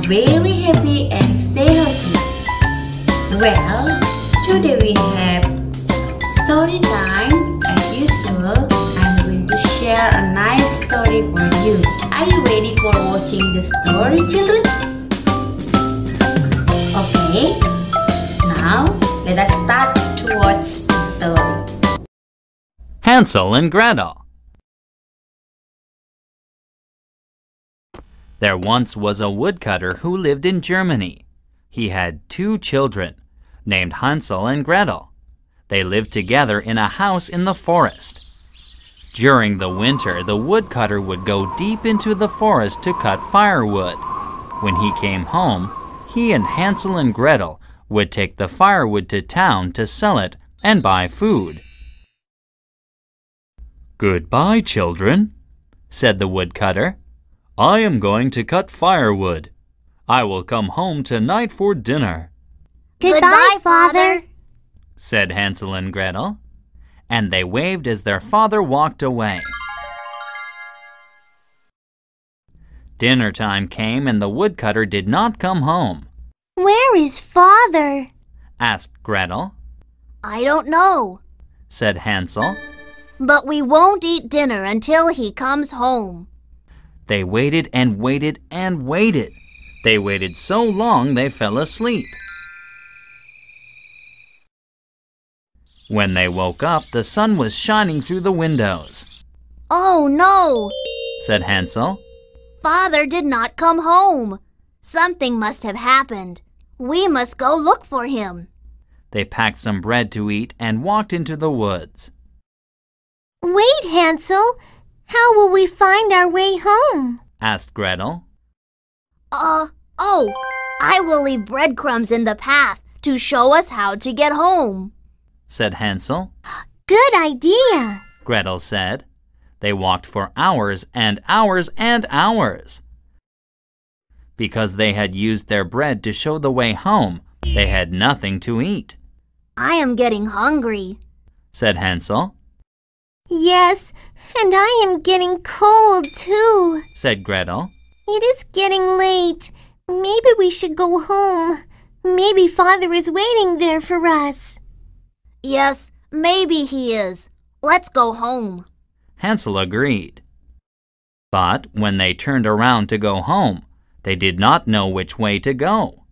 very happy and stay healthy. Well, today we have story time. As usual, I'm going to share a nice story for you. Are you ready for watching the story, children? Okay, now let us start to watch the story. Hansel and Gretel. There once was a woodcutter who lived in Germany. He had 2 children, named Hansel and Gretel. They lived together in a house in the forest. During the winter, the woodcutter would go deep into the forest to cut firewood. When he came home, he and Hansel and Gretel would take the firewood to town to sell it and buy food. "Goodbye, children," said the woodcutter. "I am going to cut firewood. I will come home tonight for dinner." "Goodbye, Father," said Hansel and Gretel, and they waved as their father walked away. Dinner time came and the woodcutter did not come home. "Where is Father?" asked Gretel. "I don't know," said Hansel. "but we won't eat dinner until he comes home." They waited and waited and waited. They waited so long they fell asleep. When they woke up, the sun was shining through the windows. "Oh no," said Hansel. "Father did not come home. Something must have happened. We must go look for him." They packed some bread to eat and walked into the woods. "Wait, Hansel. How will we find our way home?" asked Gretel. I will leave breadcrumbs in the path to show us how to get home," said Hansel. "Good idea," Gretel said. They walked for hours and hours and hours. Because they had used their bread to show the way home, they had nothing to eat. "I am getting hungry," said Hansel. "Yes, and I am getting cold too," said Gretel. "It is getting late. Maybe we should go home. Maybe Father is waiting there for us." "Yes, maybe he is. Let's go home." Hansel agreed. But when they turned around to go home, they did not know which way to go.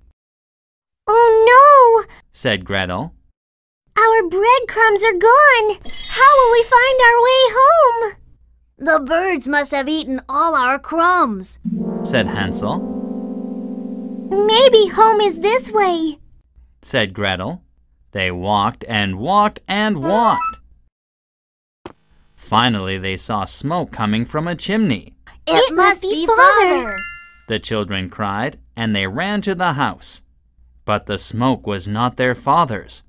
"Oh no," said Gretel. "Our breadcrumbs are gone. How will we find our way home?" "The birds must have eaten all our crumbs," said Hansel. "Maybe home is this way," said Gretel. They walked and walked and walked. Finally, they saw smoke coming from a chimney. It must be Father," the children cried, and they ran to the house. But the smoke was not their father's.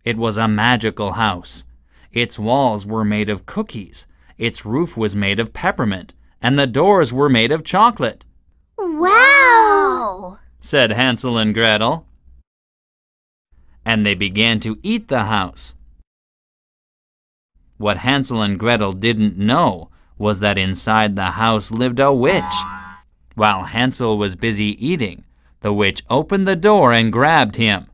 It was a magical house. Its walls were made of cookies, its roof was made of peppermint, and the doors were made of chocolate. "Wow!" said Hansel and Gretel. And they began to eat the house. What Hansel and Gretel didn't know was that inside the house lived a witch. While Hansel was busy eating, the witch opened the door and grabbed him.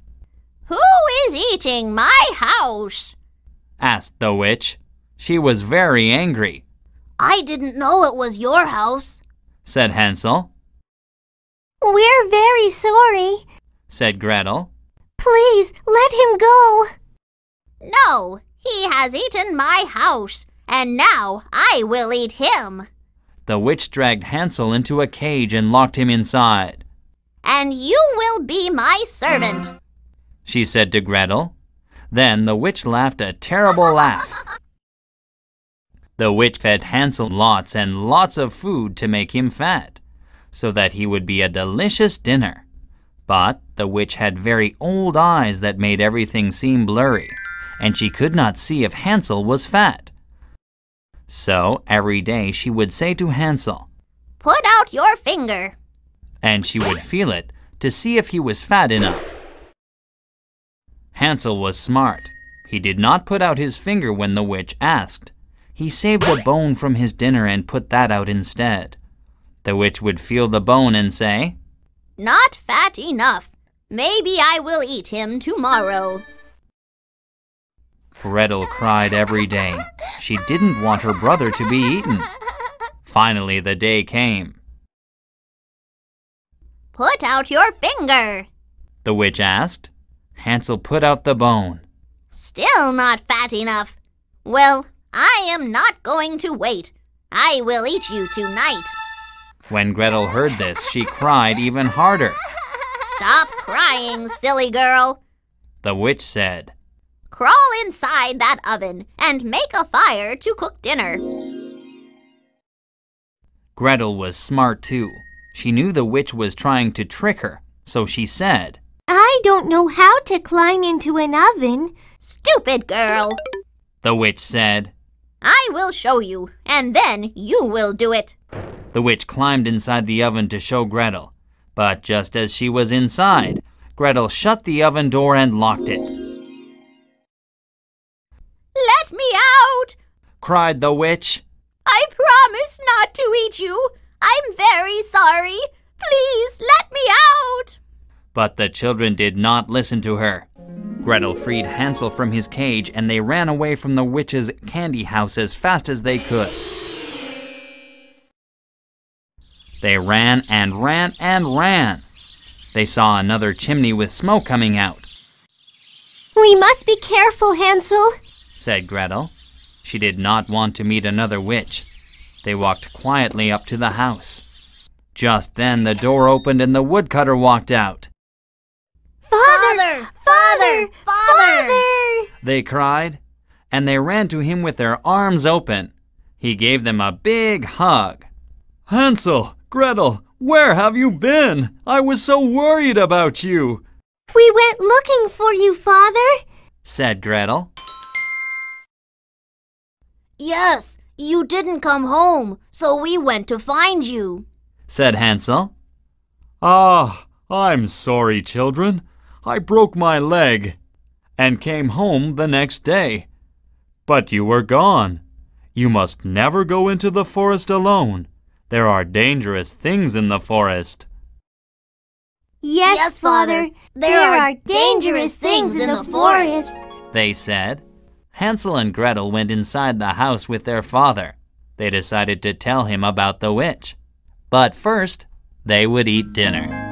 "Who is eating my house?" asked the witch. She was very angry. "I didn't know it was your house," said Hansel. "We're very sorry," said Gretel. "Please let him go." "No, he has eaten my house, and now I will eat him." The witch dragged Hansel into a cage and locked him inside. "And you will be my servant," she said to Gretel. Then the witch laughed a terrible laugh. The witch fed Hansel lots and lots of food to make him fat, so that he would be a delicious dinner. But the witch had very old eyes that made everything seem blurry, and she could not see if Hansel was fat. So every day she would say to Hansel, "Put out your finger," and she would feel it to see if he was fat enough. Hansel was smart. He did not put out his finger when the witch asked. He saved a bone from his dinner and put that out instead. The witch would feel the bone and say, Not fat enough. Maybe I will eat him tomorrow. Gretel cried every day. She didn't want her brother to be eaten. Finally, the day came. Put out your finger, the witch asked. Hansel put out the bone. Still not fat enough. Well, I am not going to wait. I will eat you tonight. When Gretel heard this, she cried even harder. Stop crying, silly girl, The witch said. Crawl inside that oven and make a fire to cook dinner. Gretel was smart too. She knew the witch was trying to trick her, so she said, I don't know how to climb into an oven. Stupid girl, the witch said. I will show you, and then you will do it. The witch climbed inside the oven to show Gretel. But just as she was inside, Gretel shut the oven door and locked it. Let me out! Cried the witch. I promise not to eat you. I'm very sorry. Please let me out. But the children did not listen to her. Gretel freed Hansel from his cage and they ran away from the witch's candy house as fast as they could. They ran and ran and ran. They saw another chimney with smoke coming out. We must be careful, Hansel, said Gretel. She did not want to meet another witch. They walked quietly up to the house. Just then the door opened and the woodcutter walked out. Father! Father! Father! They cried, and they ran to him with their arms open. He gave them a big hug. Hansel, Gretel, where have you been? I was so worried about you. We went looking for you, Father, said Gretel. Yes, you didn't come home, so we went to find you, said Hansel. Ah, I'm sorry, children. I broke my leg and came home the next day. But you were gone. You must never go into the forest alone. There are dangerous things in the forest. Yes, Father. There are dangerous things in the forest, they said. Hansel and Gretel went inside the house with their father. They decided to tell him about the witch. But first, they would eat dinner.